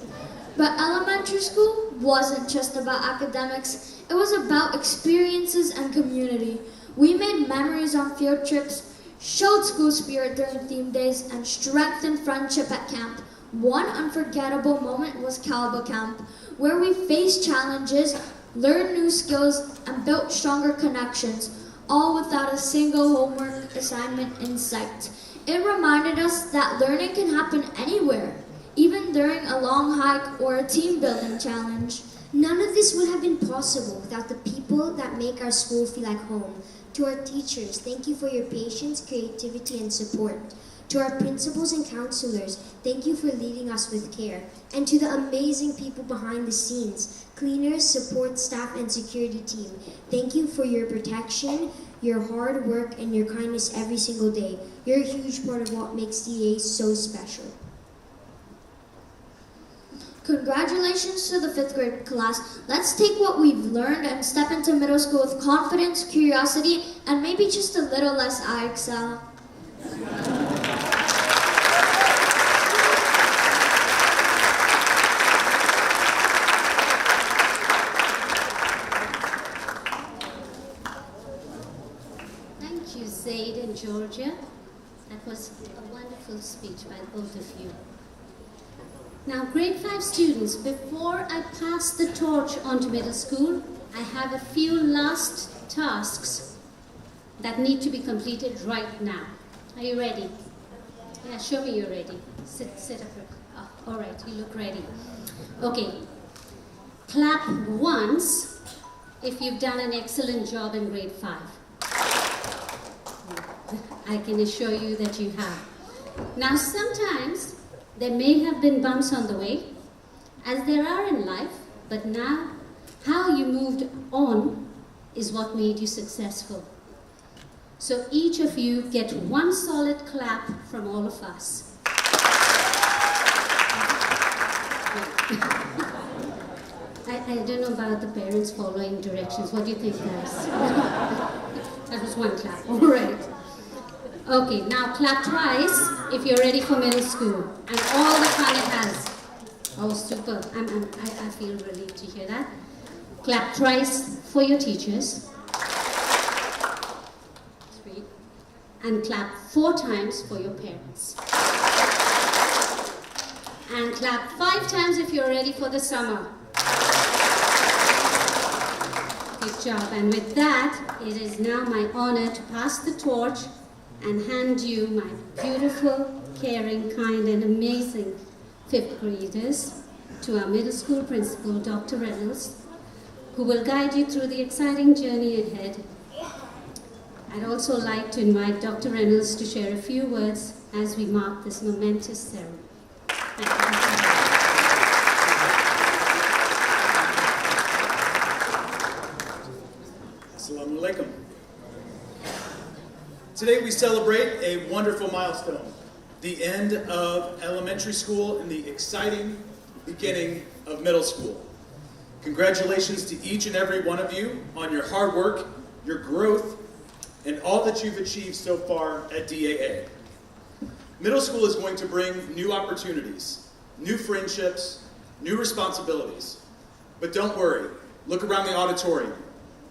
But elementary school wasn't just about academics. It was about experiences and community. We made memories on field trips, showed school spirit during theme days, and strengthened friendship at camp. One unforgettable moment was Calba Camp, where we faced challenges, learned new skills, and built stronger connections, all without a single homework assignment in sight. It reminded us that learning can happen anywhere, even during a long hike or a team building challenge. None of this would have been possible without the people that make our school feel like home. To our teachers, thank you for your patience, creativity, and support. To our principals and counselors, thank you for leading us with care. And to the amazing people behind the scenes, cleaners, support staff, and security team, thank you for your protection, your hard work, and your kindness every single day. You're a huge part of what makes DAA so special. Congratulations to the 5th grade class. Let's take what we've learned and step into middle school with confidence, curiosity, and maybe just a little less IXL. Thank you, Zaid and Georgia. That was a wonderful speech by both of you. Now, grade 5 students, before I pass the torch on to middle school, I have a few last tasks that need to be completed right now. Are you ready? Yeah, show me you're ready. Sit up. Oh, all right, you look ready. Okay. Clap once if you've done an excellent job in grade 5. I can assure you that you have. Now, sometimes there may have been bumps on the way, as there are in life, but now how you moved on is what made you successful. So each of you get one solid clap from all of us. I don't know about the parents following directions. What do you think, guys? That was one clap. All right. Okay, now clap twice if you're ready for middle school and all the fun it has. Oh, super. I feel relieved to hear that. Clap twice for your teachers. 3. And clap 4 times for your parents. And clap 5 times if you're ready for the summer. Good job. And with that, it is now my honor to pass the torch and hand you my beautiful, caring, kind, and amazing 5th graders to our middle school principal, Dr. Reynolds, who will guide you through the exciting journey ahead. I'd also like to invite Dr. Reynolds to share a few words as we mark this momentous ceremony. Thank you. Assalamu alaikum. Today we celebrate a wonderful milestone, the end of elementary school and the exciting beginning of middle school. Congratulations to each and every one of you on your hard work, your growth, and all that you've achieved so far at DAA. Middle school is going to bring new opportunities, new friendships, new responsibilities. But don't worry, look around the auditorium.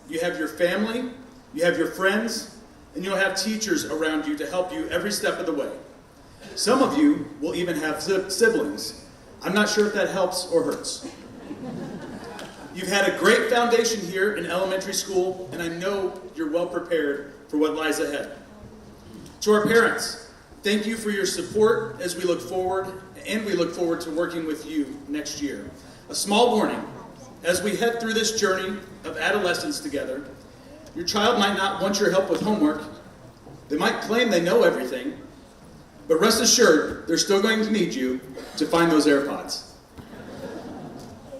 You have your family, you have your friends, and you'll have teachers around you to help you every step of the way. Some of you will even have siblings. I'm not sure if that helps or hurts. You've had a great foundation here in elementary school, and I know you're well prepared for what lies ahead. To our parents, thank you for your support as we look forward, and we look forward to working with you next year. A small warning, as we head through this journey of adolescence together, your child might not want your help with homework. They might claim they know everything, but rest assured, they're still going to need you to find those AirPods.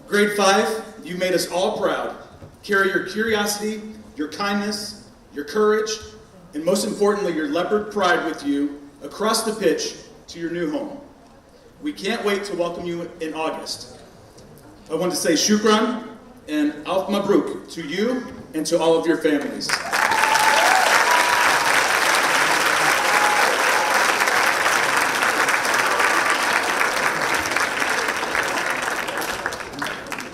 Grade 5, you made us all proud. Carry your curiosity, your kindness, your courage, and most importantly, your leopard pride with you across the pitch to your new home. We can't wait to welcome you in August. I want to say shukran and alf mabruk to you and to all of your families.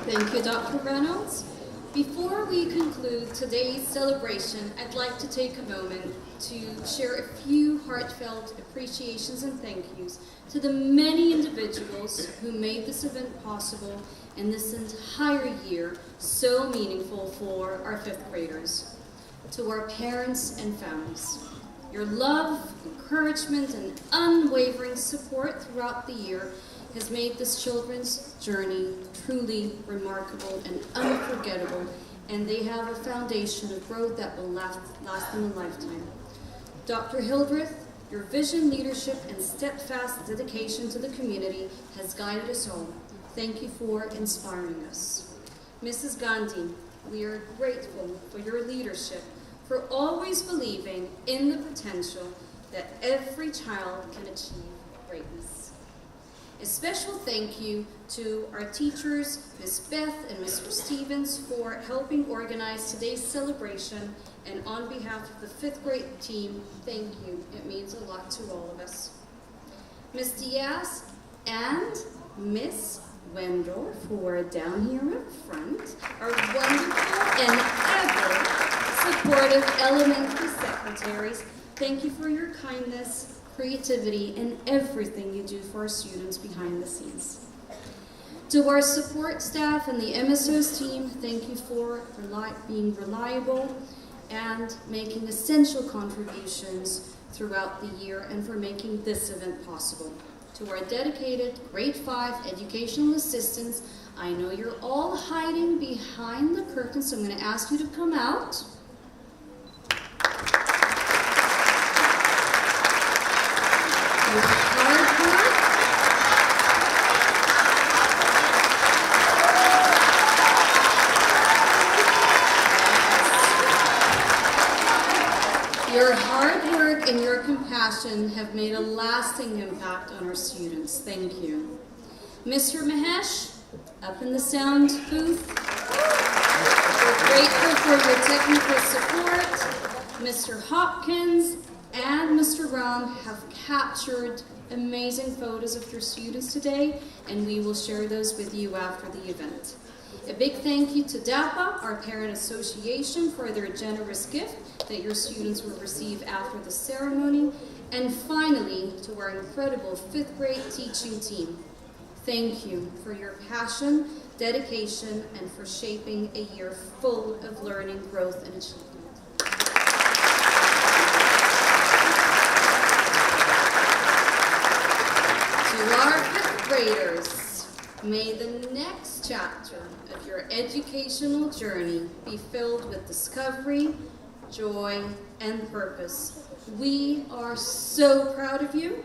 Thank you, Dr. Reynolds. Before we conclude today's celebration, I'd like to take a moment to share a few heartfelt appreciations and thank yous to the many individuals who made this event possible and this entire year so meaningful for our 5th graders. To our parents and families, your love, encouragement, and unwavering support throughout the year has made this children's journey truly remarkable and unforgettable, and they have a foundation of growth that will last them a lifetime. Dr. Hildreth, your vision, leadership, and steadfast dedication to the community has guided us all. Thank you for inspiring us. Mrs. Gandhi, we are grateful for your leadership, for always believing in the potential that every child can achieve greatness. A special thank you to our teachers, Ms. Beth and Mr. Stevens, for helping organize today's celebration. And on behalf of the 5th grade team, thank you. It means a lot to all of us. Ms. Diaz and Miss Wendorf, who are down here up front, are wonderful and ever supportive elementary secretaries. Thank you for your kindness, creativity, and everything you do for our students behind the scenes. To our support staff and the MSO's team, thank you for being reliable and making essential contributions throughout the year and for making this event possible. To our dedicated grade 5 educational assistants, I know you're all hiding behind the curtain, so I'm going to ask you to come out. Your hard work. Your hard work and your compassion have made a lasting impact on our students. Thank you. Mr. Mahesh, up in the sound booth. We're grateful for your technical support. Mr. Hopkins and Mr. Ram have captured amazing photos of your students today, and we will share those with you after the event. A big thank you to DAA, our parent association, for their generous gift that your students will receive after the ceremony. And finally, to our incredible 5th grade teaching team. Thank you for your passion, dedication, and for shaping a year full of learning, growth, and achievement. To our 5th graders, may the next chapter of your educational journey be filled with discovery, joy, and purpose. We are so proud of you,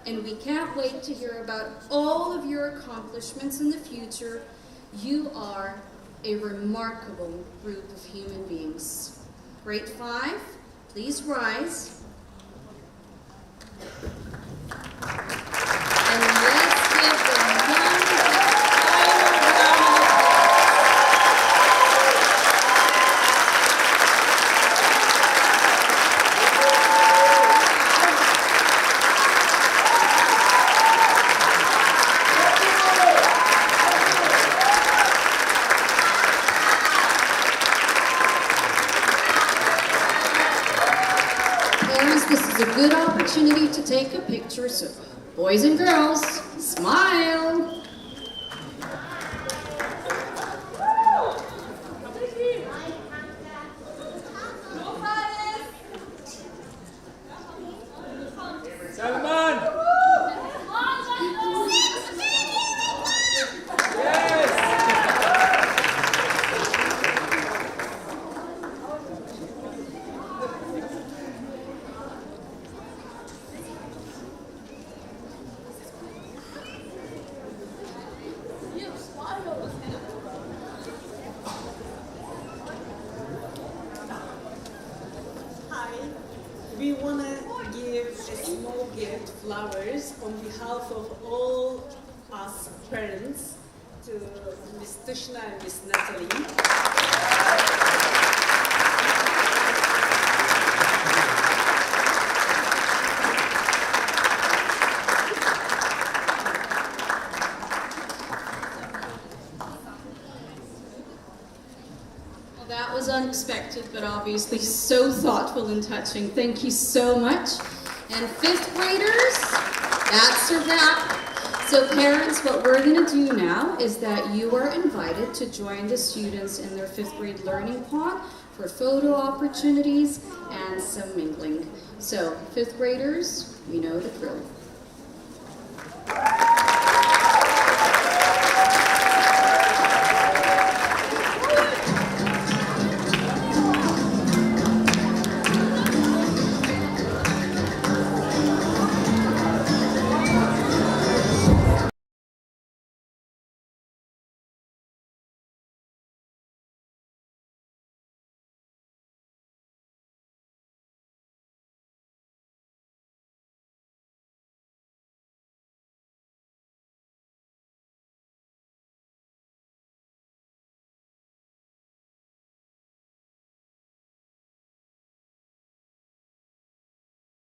and we can't wait to hear about all of your accomplishments in the future. You are a remarkable group of human beings. Grade 5, please rise. And let's give them one final round of Parents, this is a good opportunity to take a picture, so boys and girls, smile. We want to give a small gift, flowers, on behalf of all us parents to Miss Tushna and Miss Natalie. That was unexpected, but obviously so thoughtful and touching. Thank you so much. And 5th graders, that's a wrap. So parents, what we're going to do now is that you are invited to join the students in their 5th grade learning pod for photo opportunities and some mingling. So 5th graders, you know the drill.